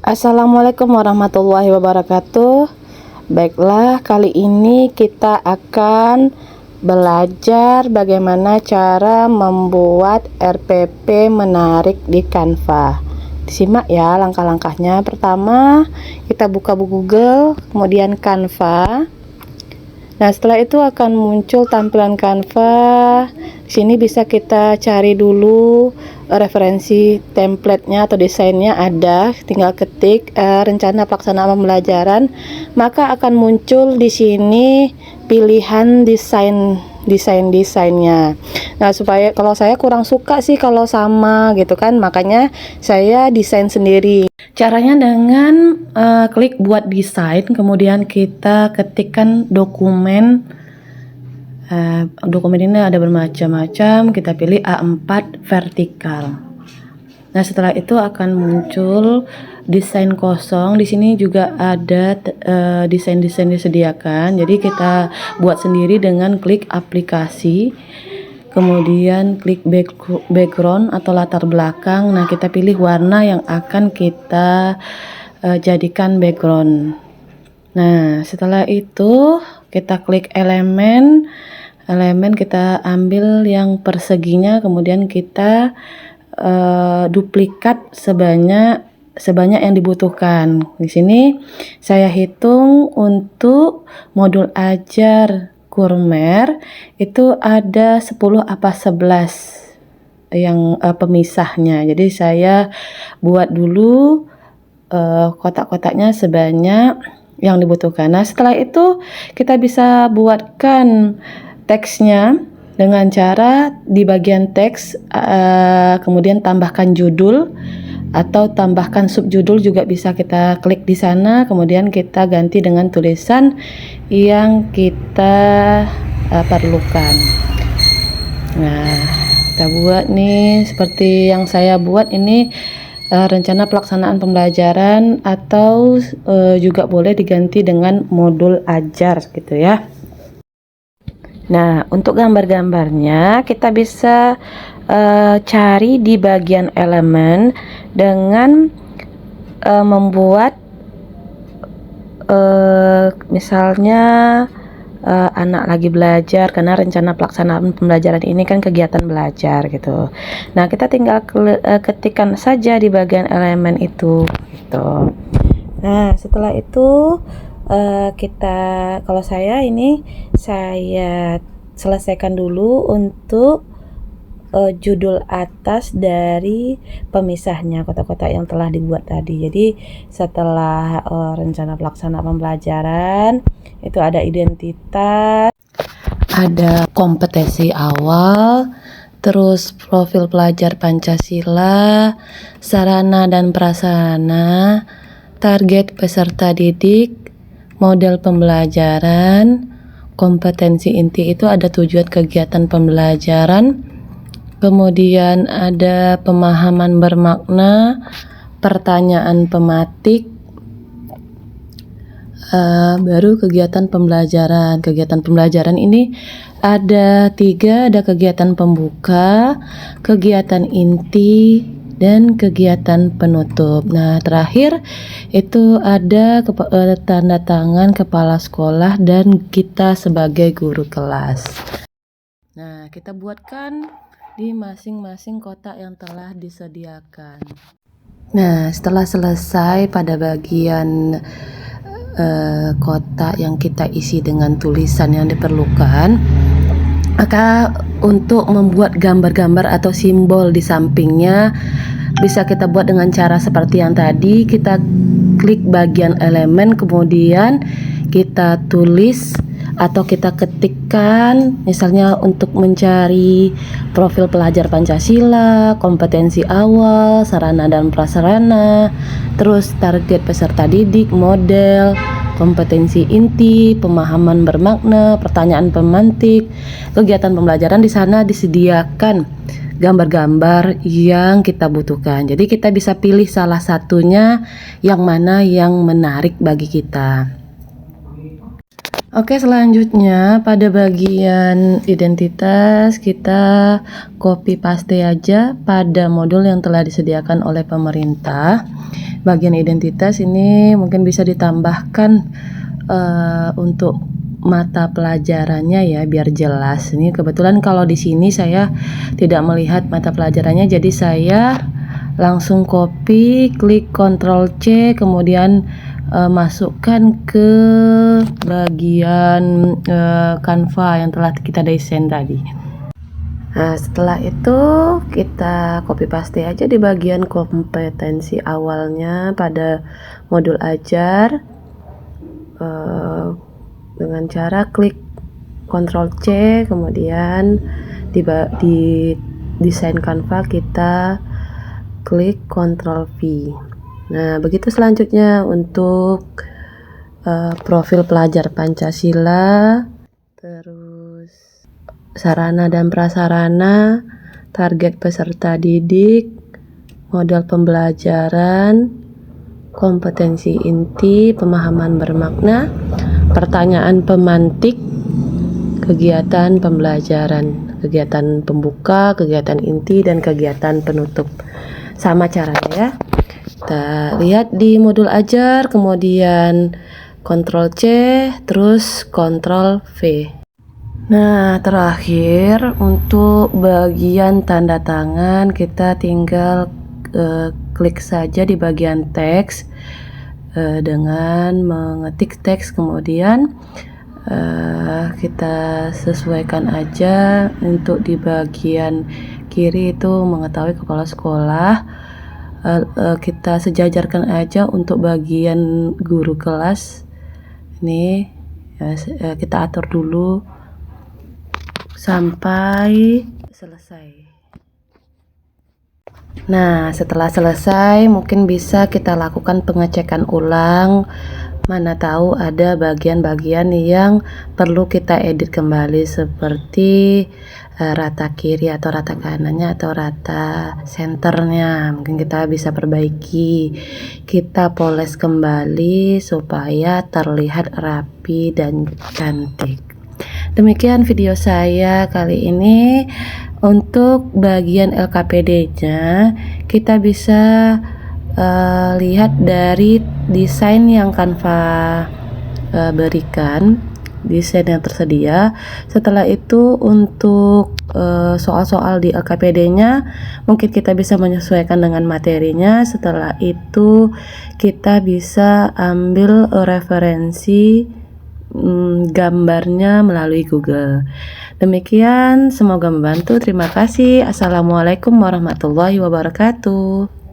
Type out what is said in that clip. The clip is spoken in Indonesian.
Assalamualaikum warahmatullahi wabarakatuh. Baiklah, kali ini kita akan belajar bagaimana cara membuat RPP menarik di Canva. Disimak ya langkah-langkahnya. Pertama, kita buka Google, kemudian Canva. Nah, setelah itu akan muncul tampilan Canva. Sini bisa kita cari dulu referensi template-nya atau desainnya ada, tinggal ketik rencana pelaksanaan pembelajaran, maka akan muncul di sini pilihan desainnya. Nah, supaya kalau saya kurang suka sih kalau sama gitu kan, makanya saya desain sendiri. Caranya dengan klik buat desain, kemudian kita ketikkan dokumen. Dokumen ini ada bermacam-macam, kita pilih A4 vertikal. Nah, setelah itu akan muncul desain kosong. Di sini juga ada desain-desain disediakan. Jadi kita buat sendiri dengan klik aplikasi, kemudian klik background atau latar belakang. Nah, kita pilih warna yang akan kita jadikan background. Nah, setelah itu kita klik elemen, kita ambil yang perseginya, kemudian kita duplikat sebanyak yang dibutuhkan. Di sini saya hitung untuk modul ajar Kurmer itu ada 10 apa 11 yang pemisahnya. Jadi saya buat dulu kotak-kotaknya sebanyak yang dibutuhkan. Nah, setelah itu kita bisa buatkan teksnya dengan cara di bagian teks kemudian tambahkan judul atau tambahkan subjudul, juga bisa kita klik di sana, kemudian kita ganti dengan tulisan yang kita perlukan. Nah, kita buat nih seperti yang saya buat ini, rencana pelaksanaan pembelajaran, atau juga boleh diganti dengan modul ajar gitu ya. Nah, untuk gambar-gambarnya kita bisa cari di bagian elemen dengan membuat misalnya anak lagi belajar, karena rencana pelaksanaan pembelajaran ini kan kegiatan belajar gitu. Nah, kita tinggal ketikkan saja di bagian elemen itu gitu. Nah, setelah itu kalau saya selesaikan dulu untuk judul atas dari pemisahnya, kotak-kotak yang telah dibuat tadi. Jadi setelah rencana pelaksanaan pembelajaran itu ada identitas, ada kompetensi awal, terus profil pelajar Pancasila, sarana dan prasarana, target peserta didik, model pembelajaran, kompetensi inti itu ada tujuan kegiatan pembelajaran, kemudian ada pemahaman bermakna, pertanyaan pematik, baru kegiatan pembelajaran. Kegiatan pembelajaran ini ada 3, ada kegiatan pembuka, kegiatan inti, dan kegiatan penutup. Nah, terakhir itu ada tanda tangan kepala sekolah dan kita sebagai guru kelas. Nah, kita buatkan di masing-masing kotak yang telah disediakan. Nah, setelah selesai pada bagian kotak yang kita isi dengan tulisan yang diperlukan, maka untuk membuat gambar-gambar atau simbol di sampingnya bisa kita buat dengan cara seperti yang tadi. Kita klik bagian elemen, kemudian kita tulis atau kita ketikkan, misalnya untuk mencari profil pelajar Pancasila, kompetensi awal, sarana dan prasarana, terus target peserta didik, model, kompetensi inti, pemahaman bermakna, pertanyaan pemantik, kegiatan pembelajaran. Di sana disediakan gambar-gambar yang kita butuhkan. Jadi kita bisa pilih salah satunya yang mana yang menarik bagi kita. Oke, selanjutnya pada bagian identitas kita copy paste aja pada modul yang telah disediakan oleh pemerintah. Bagian identitas ini mungkin bisa ditambahkan untuk mata pelajarannya ya, biar jelas. Ini kebetulan kalau di sini saya tidak melihat mata pelajarannya, jadi saya langsung copy, klik Ctrl C, kemudian masukkan ke bagian Canva yang telah kita desain tadi. Nah, setelah itu kita copy paste aja di bagian kompetensi awalnya pada modul ajar dengan cara klik Ctrl C, kemudian di desain Canva kita klik Ctrl V. Nah, begitu selanjutnya untuk profil pelajar Pancasila, terus sarana dan prasarana, target peserta didik, model pembelajaran, kompetensi inti, pemahaman bermakna, pertanyaan pemantik, kegiatan pembelajaran, kegiatan pembuka, kegiatan inti, dan kegiatan penutup. Sama caranya ya. Kita lihat di modul ajar, kemudian Ctrl C, terus Ctrl V. Nah, terakhir untuk bagian tanda tangan kita tinggal klik saja di bagian teks dengan mengetik teks, kemudian kita sesuaikan aja. Untuk di bagian kiri itu mengetahui kepala sekolah, kita sejajarkan aja untuk bagian guru kelas. Ini ya, kita atur dulu sampai selesai. Nah, setelah selesai mungkin bisa kita lakukan pengecekan ulang, mana tahu ada bagian-bagian yang perlu kita edit kembali, seperti rata kiri atau rata kanannya atau rata senternya. Mungkin kita bisa perbaiki, kita poles kembali supaya terlihat rapi dan cantik. Demikian video saya kali ini. Untuk bagian LKPD-nya kita bisa lihat dari desain yang Canva berikan, desain yang tersedia. Setelah itu untuk soal-soal di LKPD-nya mungkin kita bisa menyesuaikan dengan materinya. Setelah itu kita bisa ambil referensi gambarnya melalui Google. Demikian, semoga membantu. Terima kasih. Assalamualaikum warahmatullahi wabarakatuh.